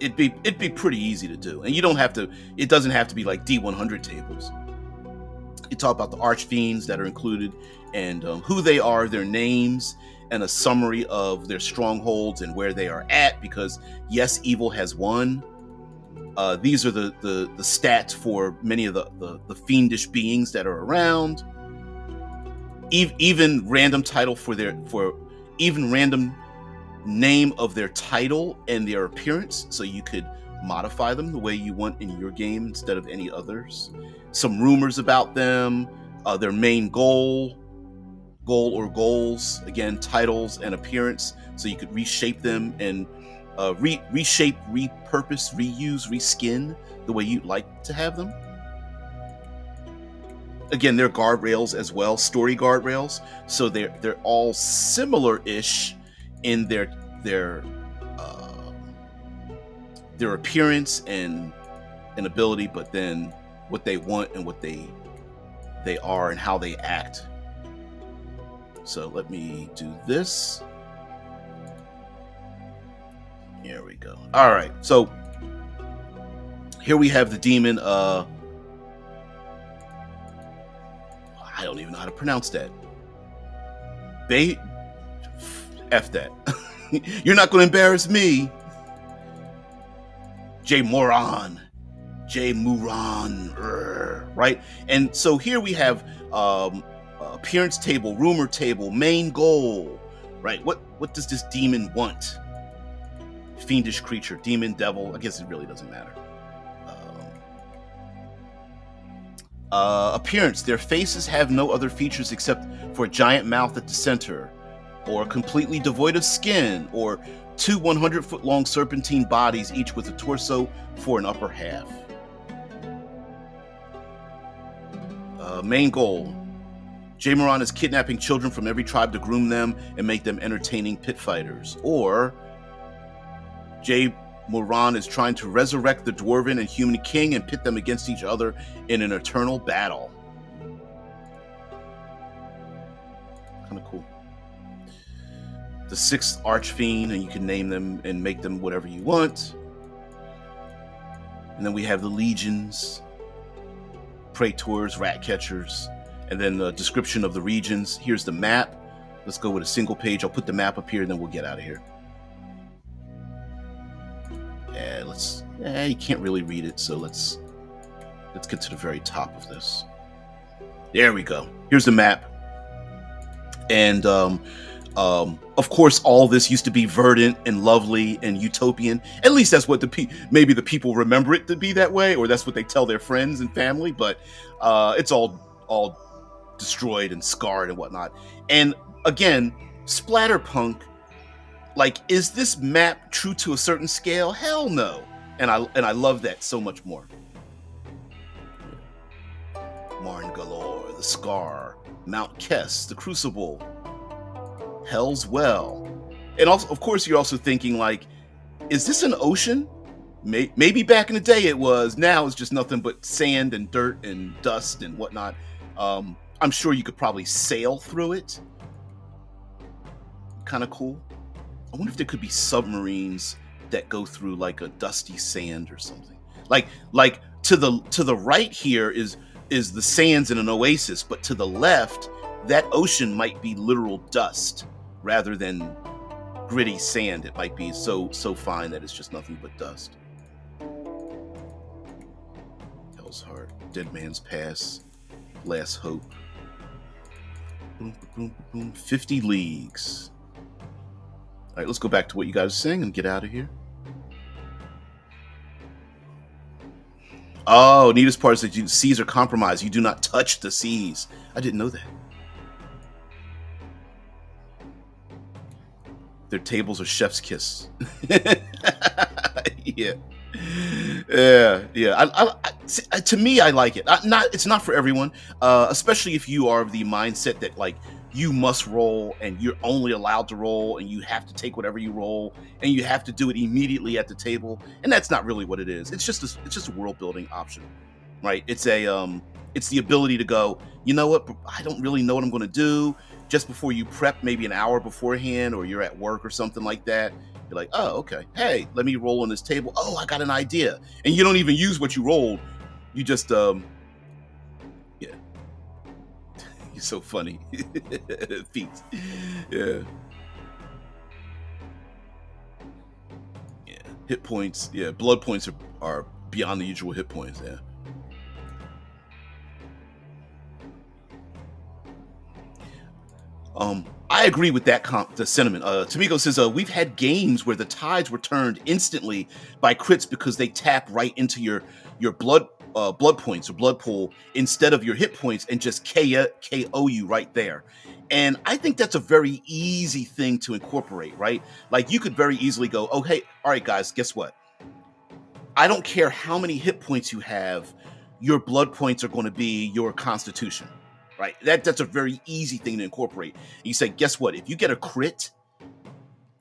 It'd be pretty easy to do, and you don't have to. It doesn't have to be like D100 tables. You talk about the archfiends that are included and who they are, their names, and a summary of their strongholds and where they are at. Because yes, evil has won. These are the stats for many of the fiendish beings that are around. Even random title even random name of their title and their appearance, so you could modify them the way you want in your game instead of any others. Some rumors about them, their main goal or goals, again, titles and appearance, so you could reshape them and reshape, repurpose, reuse, reskin the way you'd like to have them. Again, they're guardrails as well, story guardrails, so they're all similar-ish in their appearance and ability, but then what they want and what they are and how they act. So let me do this. Here we go. All right, so here we have the demon. I don't even know how to pronounce that. F that. You're not going to embarrass me. Muran, right? And so here we have appearance table, rumor table, main goal, right? What does this demon want? Fiendish creature, demon, devil. I guess it really doesn't matter. Appearance. Their faces have no other features except for a giant mouth at the center, or completely devoid of skin, or 2 100-foot-long serpentine bodies, each with a torso for an upper half. Main goal. Muran is kidnapping children from every tribe to groom them and make them entertaining pit fighters. Or Muran is trying to resurrect the dwarven and human king and pit them against each other in an eternal battle. Kind of cool. The 6th archfiend, and you can name them and make them whatever you want. And then we have the legions, praetors, rat catchers, and then the description of the regions. Here's the map. Let's go with a single page. I'll put the map up here and then we'll get out of here. You can't really read it, so let's get to the very top of this. There we go. Here's the map. And of course, all this used to be verdant and lovely and utopian. At least that's what maybe the people remember it to be that way, or that's what they tell their friends and family. But it's all destroyed and scarred and whatnot. And again, splatterpunk. Like, is this map true to a certain scale? Hell no. And I love that so much more. Marn Galore, the Scar, Mount Kess, the Crucible, Hell's Well. And also, of course, you're also thinking, like, is this an ocean? Maybe back in the day it was. Now it's just nothing but sand and dirt and dust and whatnot. I'm sure you could probably sail through it. Kind of cool. I wonder if there could be submarines that go through like a dusty sand or something. Like to the right here is the sands in an oasis, but to the left, that ocean might be literal dust rather than gritty sand. It might be so fine that it's just nothing but dust. Hell's Heart, Dead Man's Pass, Last Hope. Boom, boom, boom, 50 leagues. All right, let's go back to what you guys are saying and get out of here. Oh, neatest part is that seas are compromised. You do not touch the seas. I didn't know that. Their tables are chef's kiss. Yeah. To me, I like it. It's not for everyone, especially if you are of the mindset that like you must roll and you're only allowed to roll and you have to take whatever you roll and you have to do it immediately at the table. And that's not really what it is. It's just a world building option, right? It's the ability to go, you know what? I don't really know what I'm going to do. Just before you prep, maybe an hour beforehand, or you're at work or something like that. You're like, oh, okay. Hey, let me roll on this table. Oh, I got an idea. And you don't even use what you rolled. You just, yeah. You're so funny. Feet. Yeah. Yeah. Hit points. Yeah. Blood points are beyond the usual hit points. Yeah. I agree with that the sentiment. Tamiko says, we've had games where the tides were turned instantly by crits because they tap right into your blood points or blood pool instead of your hit points and just KO you right there. And I think that's a very easy thing to incorporate, right? Like you could very easily go, oh, hey, all right, guys, guess what? I don't care how many hit points you have, your blood points are going to be your constitution. Right, that's a very easy thing to incorporate. You say, guess what? If you get a crit,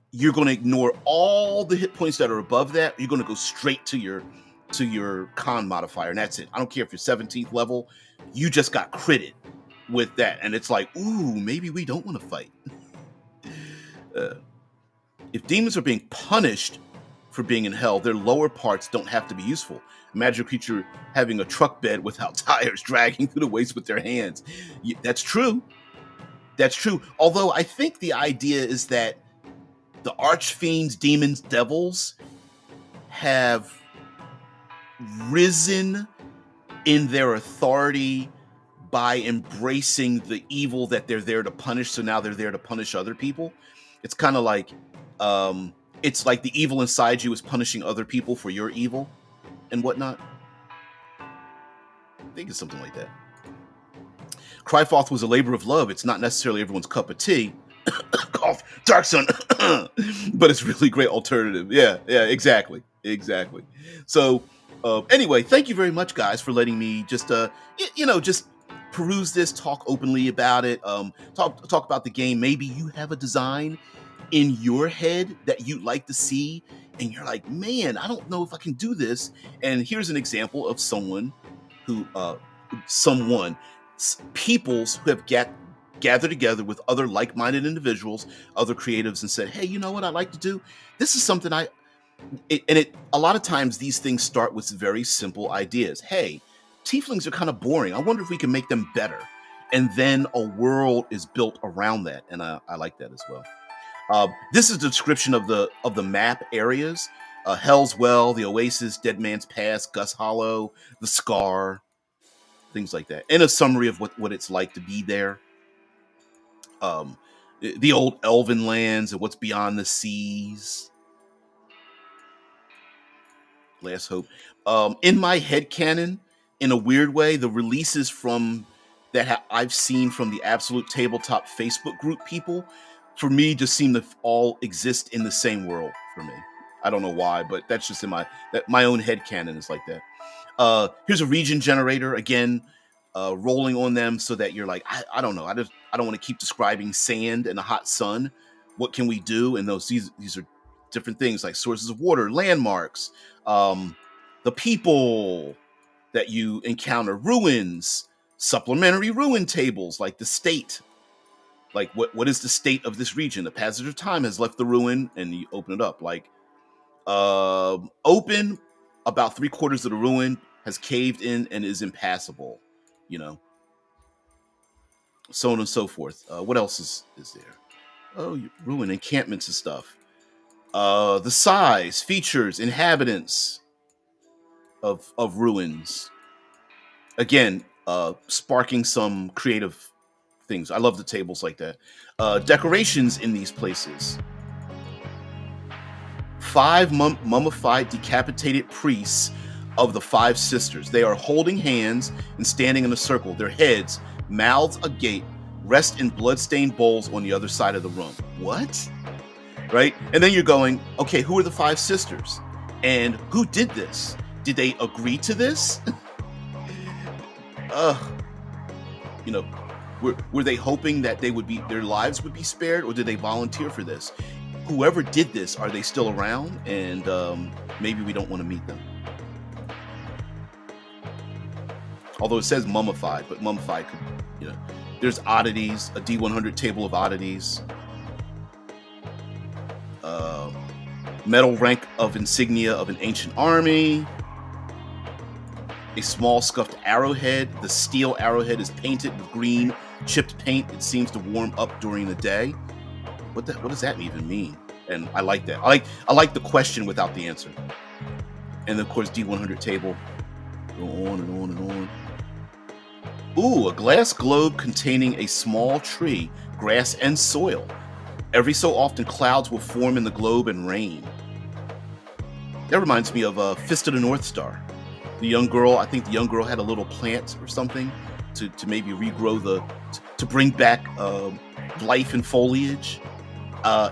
you're going to ignore all the hit points that are above that. You're going to go straight to your con modifier, and that's it. I don't care if you're 17th level. You just got critted with that, and it's like, ooh, maybe we don't want to fight. If demons are being punished for being in hell, their lower parts don't have to be useful. Imagine a creature having a truck bed without tires, dragging through the waste with their hands. That's true. That's true. Although I think the idea is that the archfiends, demons, devils have risen in their authority by embracing the evil that they're there to punish. So now they're there to punish other people. It's kind of like, it's like the evil inside you is punishing other people for your evil and whatnot. I think it's something like that. Crifoth was a labor of love. It's not necessarily everyone's cup of tea. Cough, Dark Sun, but it's really great alternative. Yeah, exactly. So, anyway, thank you very much, guys, for letting me just, just peruse this, talk openly about it, talk about the game. Maybe you have a design in your head that you'd like to see, and you're like, man, I don't know if I can do this. And here's an example of someone who, peoples who have gathered together with other like-minded individuals, other creatives, and said, hey, you know what I'd like to do? This is something a lot of times these things start with very simple ideas. Hey, tieflings are kind of boring. I wonder if we can make them better. And then a world is built around that. And I like that as well. This is the description of the map areas: Hell's Well, the Oasis, Dead Man's Pass, Gus Hollow, the Scar, things like that, and a summary of what it's like to be there. The old elven lands and what's beyond the seas. Last Hope. In my headcanon, in a weird way, the releases from that I've seen from the Absolute Tabletop Facebook group people, for me, just seem to all exist in the same world for me. I don't know why, but that's just in my own headcanon is like that. Here's a region generator again, rolling on them so that you're like, I don't know, I don't want to keep describing sand and a hot sun. What can we do? And these are different things like sources of water, landmarks, the people that you encounter, ruins, supplementary ruin tables like the state. Like, what is the state of this region? The passage of time has left the ruin, and you open it up. Like, open about 3/4 of the ruin. has caved in and is impassable, you know, so on and so forth. What else is there? Oh, ruin encampments and stuff. The size, features, inhabitants of ruins. Again, sparking some creative things. I love the tables like that. Decorations in these places. 5 mummified, decapitated priests of the 5 sisters. They are holding hands and standing in a circle. Their heads, mouths agape, rest in bloodstained bowls on the other side of the room. What? Right? And then you're going, okay, who are the 5 sisters? And who did this? Did they agree to this? You know, were they hoping that their lives would be spared, or did they volunteer for this? Whoever did this, are they still around? And maybe we don't want to meet them. Although it says mummified, but mummified could, you know, there's oddities, a D100 table of oddities, metal rank of insignia of an ancient army, a small scuffed arrowhead. The steel arrowhead is painted with green chipped paint. It seems to warm up during the day. What does that even mean? And I like that. I like the question without the answer. And of course, D100 table. Go on and on and on. Ooh, a glass globe containing a small tree, grass, and soil. Every so often, clouds will form in the globe and rain. That reminds me of Fist of the North Star. The young girl, I think the young girl had a little plant or something to maybe regrow to bring back life and foliage.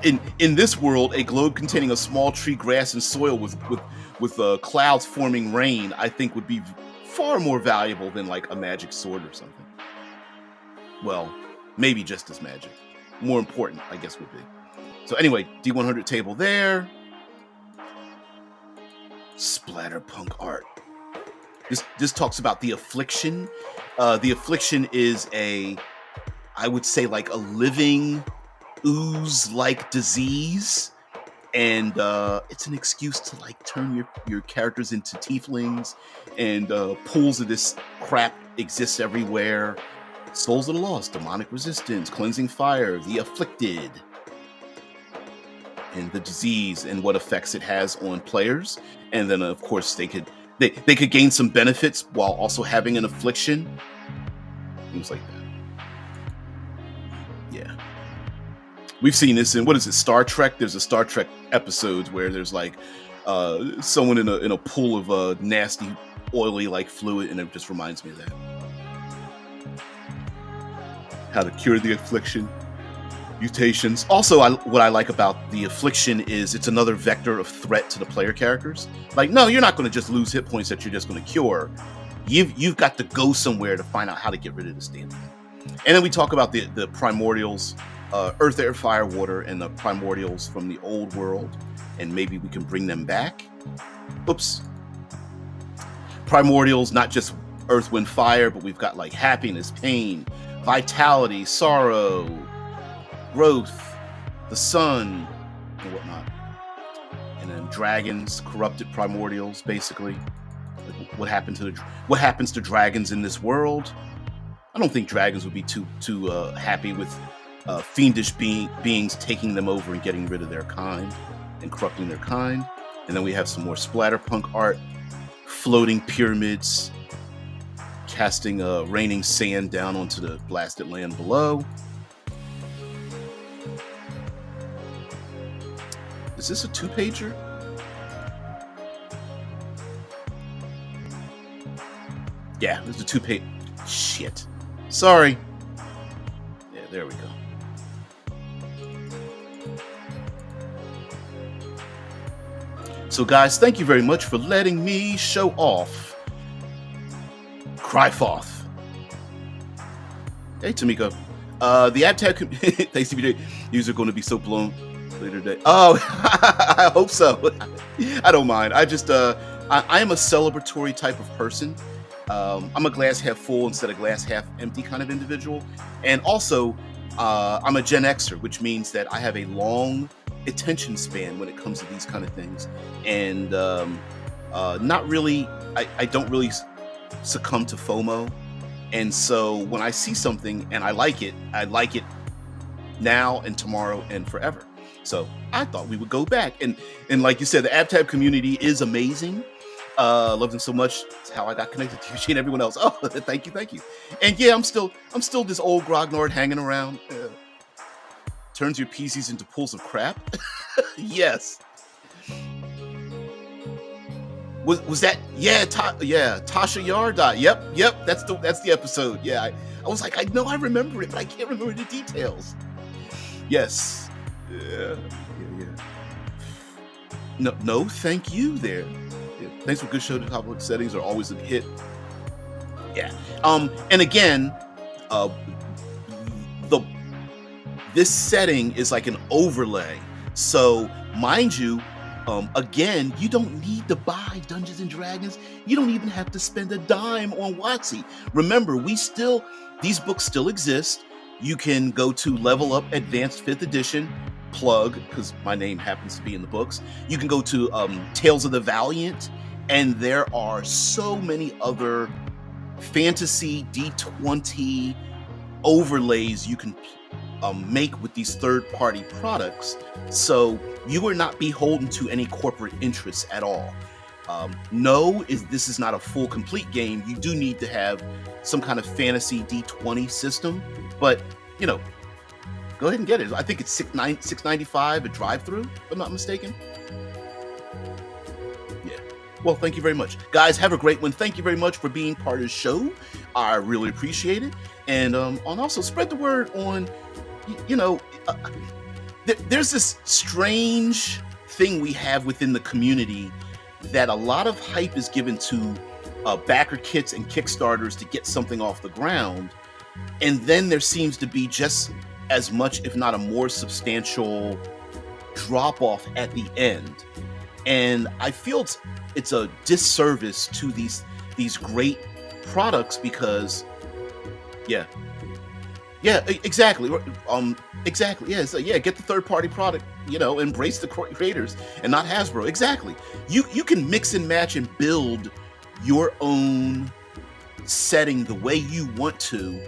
In this world, a globe containing a small tree, grass, and soil with clouds forming rain, I think would be far more valuable than like a magic sword or something. Well, maybe just as magic. More important, I guess, would be. So anyway, D100 table there. Splatterpunk art. This talks about the affliction. The affliction is I would say like a living ooze-like disease, and it's an excuse to like turn your characters into tieflings, and pools of this crap exists everywhere. Souls of the Lost, demonic resistance, cleansing fire, the afflicted, and the disease and what effects it has on players. And then of course they could gain some benefits while also having an affliction. Things like that. Yeah. We've seen this in, what is it, Star Trek? There's a Star Trek episodes where there's like someone in a pool of nasty, oily like fluid, and it just reminds me of that. How to cure the affliction. Mutations. Also, what I like about the affliction is it's another vector of threat to the player characters. Like, no, you're not going to just lose hit points that you're just going to cure. You've got to go somewhere to find out how to get rid of this damn thing. And then we talk about the primordials, earth, air, fire, water, and the primordials from the old world, and maybe we can bring them back. Oops. Primordials, not just earth, wind, fire, but we've got like happiness, pain, vitality, sorrow, growth, the sun, and whatnot. And then dragons, corrupted primordials, basically. Like what happens to dragons in this world? I don't think dragons would be too happy with fiendish beings taking them over and getting rid of their kind and corrupting their kind. And then we have some more splatterpunk art, floating pyramids, casting raining sand down onto the blasted land below. Is this a 2-pager? Yeah, this is a 2-page. Shit. Sorry. Yeah, there we go. So guys, thank you very much for letting me show off Crifoth. Hey, Tamika. The AbTab thanks to user going to be so blown later today. Oh, I hope so. I don't mind. I just I am a celebratory type of person. I'm a glass half full instead of glass half empty kind of individual. And also, I'm a Gen Xer, which means that I have a long attention span when it comes to these kind of things. And not really, I don't really succumb to FOMO. And so when I see something and I like it now and tomorrow and forever. So I thought we would go back. And like you said, the AbTab community is amazing. Love them so much. It's how I got connected to you and everyone else. Oh, thank you. And yeah, I'm still this old grognard hanging around. Turns your PCs into pools of crap. Yes. Was that? Yeah, Tasha Yard. Yep. That's the episode. Yeah, I was like, I know I remember it, but I can't remember the details. Yes. Yeah. No, thank you there. Yeah. Thanks for good show. The top settings are always a hit. Yeah. And again, this setting is like an overlay. So mind you, again, you don't need to buy Dungeons and Dragons. You don't even have to spend a dime on WotC. Remember, these books still exist. You can go to Level Up Advanced 5th Edition, plug, because my name happens to be in the books. You can go to Tales of the Valiant, and there are so many other fantasy D20 overlays you can make with these third-party products. So you are not beholden to any corporate interests at all. This is not a full complete game. You do need to have some kind of fantasy D20 system, but go ahead and get it. I think it's $6.95 a drive-through, if I'm not mistaken. Yeah. Well, thank you very much, guys. Have a great one. Thank you very much for being part of the show. I really appreciate it, and also spread the word on. There's this strange thing we have within the community that a lot of hype is given to backer kits and Kickstarters to get something off the ground. And then there seems to be just as much, if not a more substantial drop off at the end. And I feel it's a disservice to these great products because, yeah, exactly. Exactly. Yeah. So get the third party product, embrace the creators and not Hasbro. Exactly. You can mix and match and build your own setting the way you want to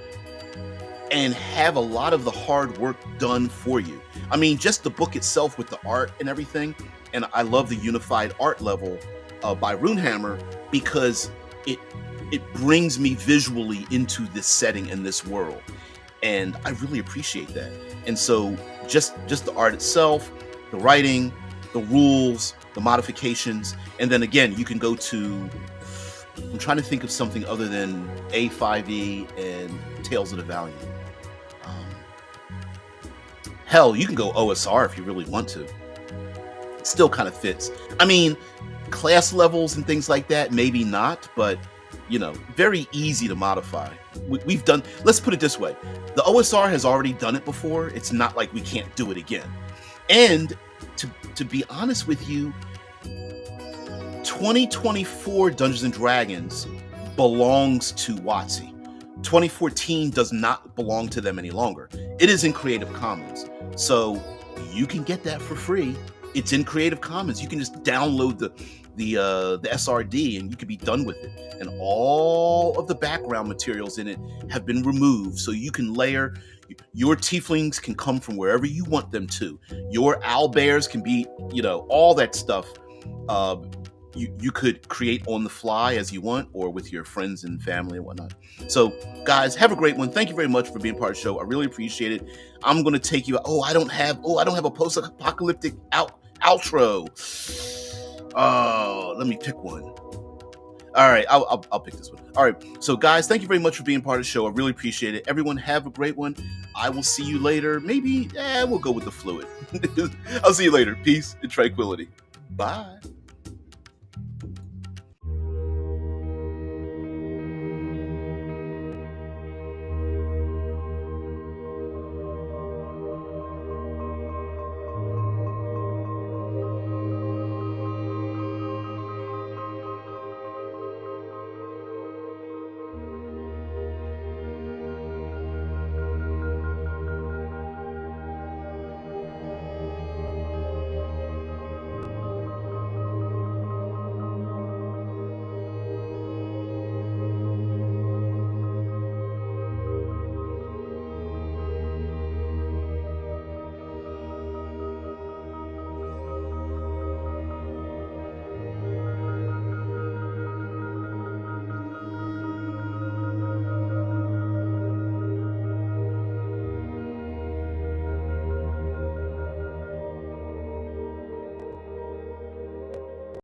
and have a lot of the hard work done for you. I mean, just the book itself with the art and everything. And I love the unified art level by Runehammer because it brings me visually into this setting and this world. And I really appreciate that. And so just the art itself, the writing, the rules, the modifications, and then again, you can go to, I'm trying to think of something other than A5E and Tales of the Valiant. Hell, you can go OSR if you really want to. It still kind of fits. I mean, class levels and things like that, maybe not, but very easy to modify. We've done, let's put it this way. The OSR has already done it before. It's not like we can't do it again. And to be honest with you, 2024 Dungeons and Dragons belongs to WotC. 2014 does not belong to them any longer. It is in Creative Commons. So you can get that for free. It's in Creative Commons. You can just download the SRD and you can be done with it. And all of the background materials in it have been removed. So you can layer, your tieflings can come from wherever you want them to. Your owlbears can be, all that stuff. You could create on the fly as you want or with your friends and family and whatnot. So guys, have a great one. Thank you very much for being part of the show. I really appreciate it. I'm going to take you, I don't have a post-apocalyptic outro. Let me pick one. All right, I'll pick this one. All right, so guys, thank you very much for being part of the show. I really appreciate it. Everyone have a great one. I will see you later. Maybe, we'll go with the fluid. I'll see you later. Peace and tranquility. Bye.